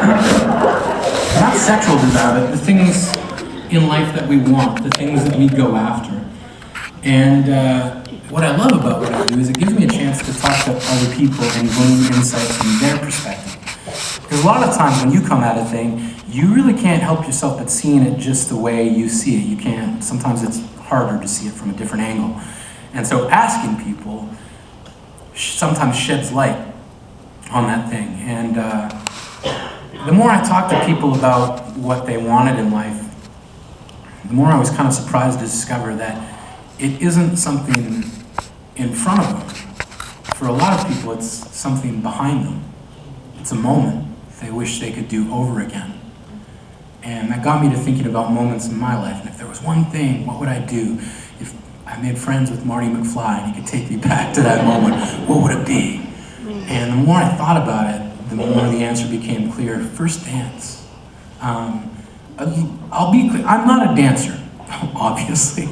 not sexual desire, but the things in life that we want, the things that we go after. And what I love about what I do is it gives me a chance to talk to other people and glean insights from their perspective. Because a lot of times when you come at a thing, you really can't help yourself but seeing it just the way you see it. You can't, sometimes it's harder to see it from a different angle. And so asking people sometimes sheds light on that thing. And the more I talk to people about what they wanted in life, the more I was kind of surprised to discover that it isn't something in front of them. For a lot of people, it's something behind them. It's a moment they wish they could do over again. And that got me to thinking about moments in my life. And if there was one thing, what would I do? If I made friends with Marty McFly and he could take me back to that moment, what would it be? And the more I thought about it, the more the answer became clear. First dance. I'll be clear, I'm not a dancer, obviously.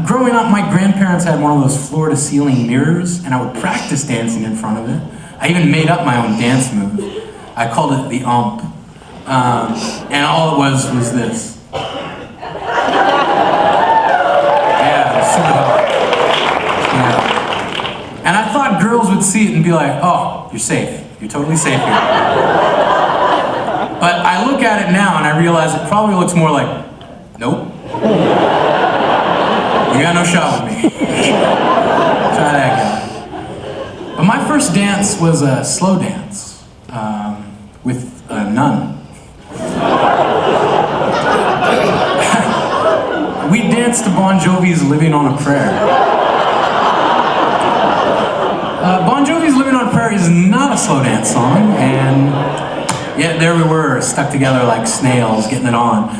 Growing up, my grandparents had one of those floor-to-ceiling mirrors, and I would practice dancing in front of it. I even made up my own dance move. I called it the ump. And all it was this. Yeah, sort of. Yeah. And I thought girls would see it and be like, oh, you're safe. You're totally safe here. But I look at it now and I realize it probably looks more like, nope. You got no shot with me. Try that guy. But my first dance was a slow dance with a nun. We danced to Bon Jovi's Living on a Prayer. Bon Jovi's Living on a Prayer is not a slow dance song, and yet there we were, stuck together like snails, getting it on.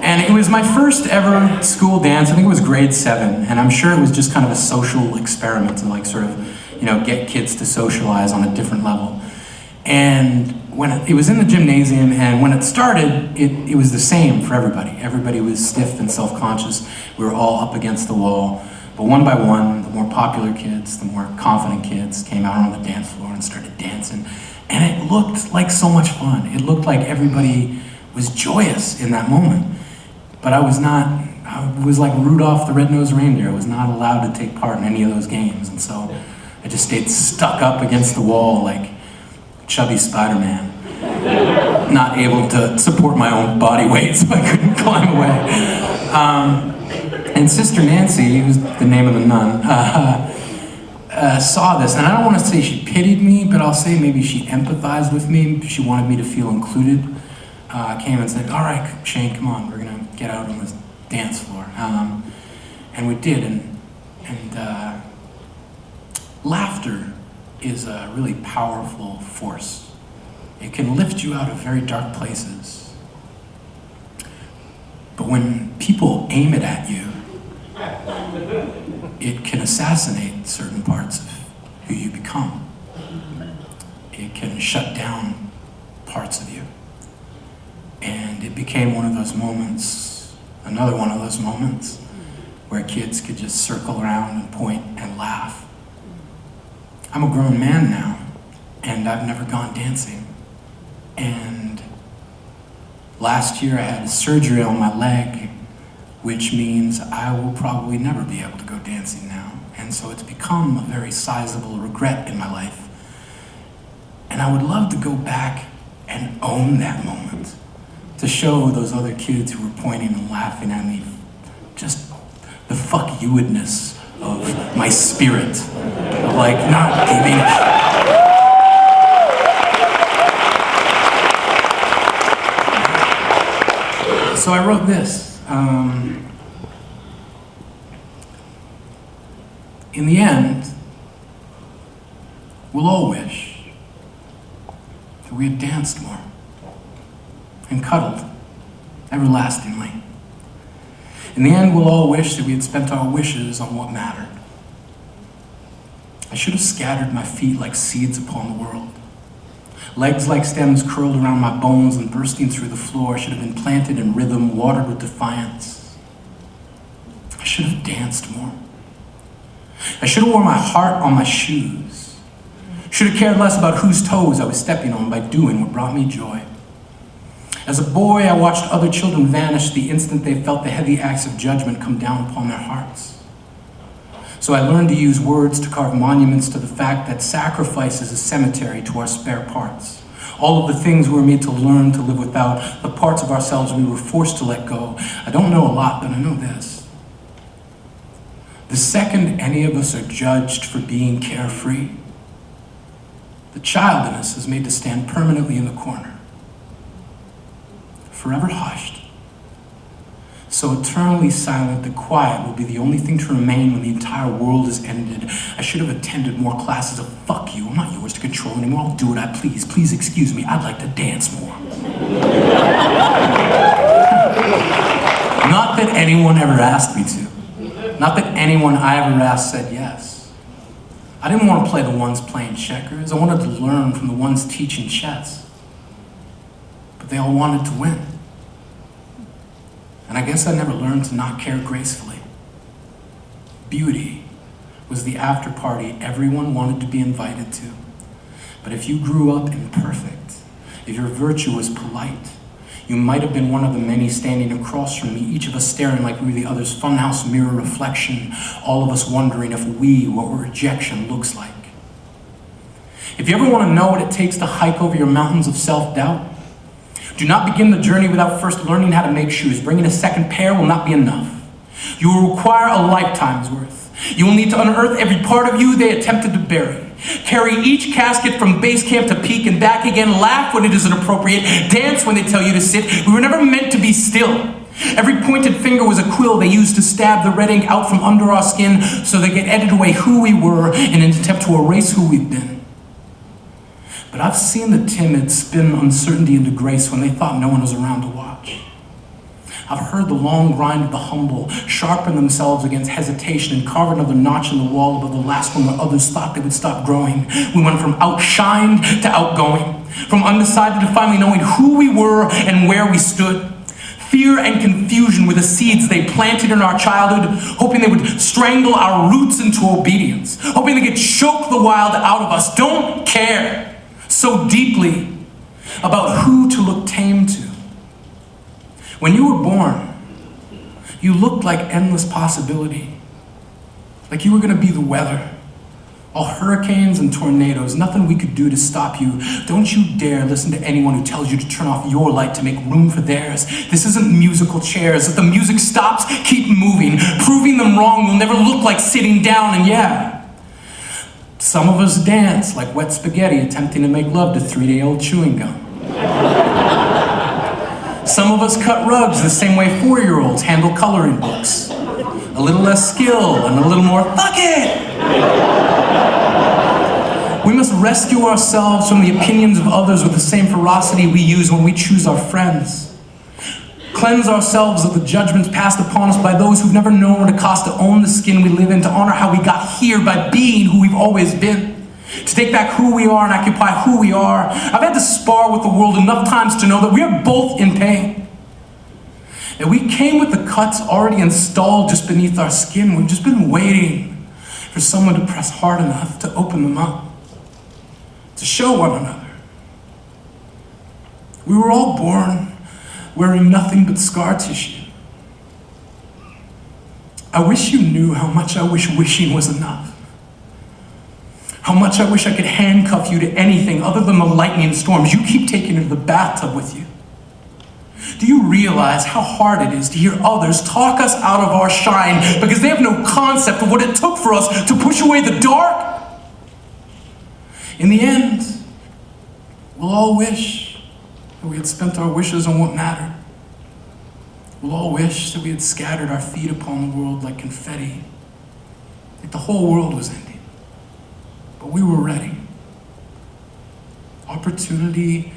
And it was my first ever school dance. I think it was grade 7, and I'm sure it was just kind of a social experiment to like sort of, you know, get kids to socialize on a different level. And when it was in the gymnasium, and when it started, it was the same for everybody. Everybody was stiff and self-conscious. We were all up against the wall. But one by one, the more popular kids, the more confident kids came out on the dance floor and started dancing. And it looked like so much fun. It looked like everybody was joyous in that moment. But I was like Rudolph the Red-Nosed Reindeer. I was not allowed to take part in any of those games. And so I just stayed stuck up against the wall like chubby Spider-Man, not able to support my own body weight, so I couldn't climb away. And Sister Nancy, who's the name of the nun, saw this, and I don't want to say she pitied me, but I'll say maybe she empathized with me. She wanted me to feel included. Came and said, all right, Shane, come on, we're gonna get out on this dance floor. And we did, and laughter is a really powerful force. It can lift you out of very dark places. But when people aim it at you, it can assassinate certain parts of who you become. It can shut down parts of you. And it became one of those moments, another one of those moments, where kids could just circle around and point and laugh. I'm a grown man now, and I've never gone dancing. And last year I had surgery on my leg, which means I will probably never be able to go dancing now. And so it's become a very sizable regret in my life. And I would love to go back and own that moment, to show those other kids who were pointing and laughing at me just the fuck you-woodness of my spirit, of like not giving So I wrote this. In the end, we'll all wish that we had danced more and cuddled everlastingly. In the end, we'll all wish that we had spent our wishes on what mattered. I should have scattered my feet like seeds upon the world. Legs like stems curled around my bones and bursting through the floor. I should have been planted in rhythm, watered with defiance. I should have danced more. I should have worn my heart on my shoes. Should have cared less about whose toes I was stepping on by doing what brought me joy. As a boy, I watched other children vanish the instant they felt the heavy axe of judgment come down upon their hearts. So I learned to use words to carve monuments to the fact that sacrifice is a cemetery to our spare parts. All of the things we were made to learn to live without, the parts of ourselves we were forced to let go. I don't know a lot, but I know this. The second any of us are judged for being carefree, the child in us is made to stand permanently in the corner, forever hushed. So eternally silent that quiet will be the only thing to remain when the entire world is ended. I should have attended more classes of fuck you. I'm not yours to control anymore. I'll do what I please. Please excuse me. I'd like to dance more. Not that anyone ever asked me to. Not that anyone I ever asked said yes. I didn't want to play the ones playing checkers. I wanted to learn from the ones teaching chess. But they all wanted to win. And I guess I never learned to not care gracefully. Beauty was the after party everyone wanted to be invited to. But if you grew up imperfect, if your virtue was polite, you might have been one of the many standing across from me, each of us staring like we were the other's funhouse mirror reflection, all of us wondering if we what rejection looks like. If you ever want to know what it takes to hike over your mountains of self-doubt, do not begin the journey without first learning how to make shoes. Bringing a second pair will not be enough. You will require a lifetime's worth. You will need to unearth every part of you they attempted to bury. Carry each casket from base camp to peak and back again. Laugh when it is inappropriate. Dance when they tell you to sit. We were never meant to be still. Every pointed finger was a quill they used to stab the red ink out from under our skin so they could edit away who we were in an attempt to erase who we've been. But I've seen the timid spin uncertainty into grace when they thought no one was around to watch. I've heard the long grind of the humble sharpen themselves against hesitation and carve another notch in the wall above the last one where others thought they would stop growing. We went from outshined to outgoing, from undecided to finally knowing who we were and where we stood. Fear and confusion were the seeds they planted in our childhood, hoping they would strangle our roots into obedience, hoping they could choke the wild out of us. Don't care so deeply about who to look tame to. When you were born, you looked like endless possibility, like you were going to be the weather. All hurricanes and tornadoes, nothing we could do to stop you. Don't you dare listen to anyone who tells you to turn off your light to make room for theirs. This isn't musical chairs. If the music stops, keep moving. Proving them wrong will never look like sitting down, and yeah, some of us dance like wet spaghetti attempting to make love to 3-day-old chewing gum. Some of us cut rugs the same way 4-year-olds handle coloring books. A little less skill and a little more fuck it! We must rescue ourselves from the opinions of others with the same ferocity we use when we choose our friends. Cleanse ourselves of the judgments passed upon us by those who've never known what it costs to own the skin we live in, to honor how we got here by being who we've always been, to take back who we are and occupy who we are. I've had to spar with the world enough times to know that we are both in pain. That we came with the cuts already installed just beneath our skin. We've just been waiting for someone to press hard enough to open them up, to show one another. We were all born wearing nothing but scar tissue. I wish you knew how much I wish wishing was enough. How much I wish I could handcuff you to anything other than the lightning storms you keep taking into the bathtub with you. Do you realize how hard it is to hear others talk us out of our shine because they have no concept of what it took for us to push away the dark? In the end, we'll all wish that we had spent our wishes on what mattered. We'll all wish that we had scattered our feet upon the world like confetti, like the whole world was ending. But we were ready. Opportunity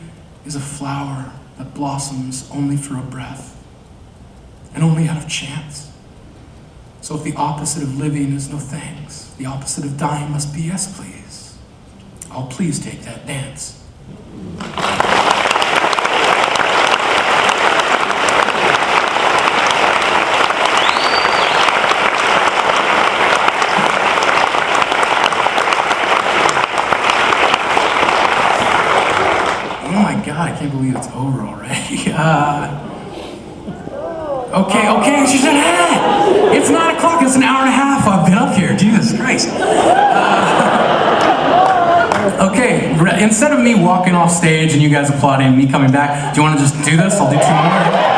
is a flower that blossoms only for a breath, and only out of chance. So if the opposite of living is no thanks, the opposite of dying must be yes, please. I'll please take that dance. God, I can't believe it's over already. Okay, she said, hey, it's 9 o'clock, it's an hour and a half I've been up here, Jesus Christ. Okay, instead of me walking off stage and you guys applauding and me coming back, do you want to just do this? I'll do 2 more.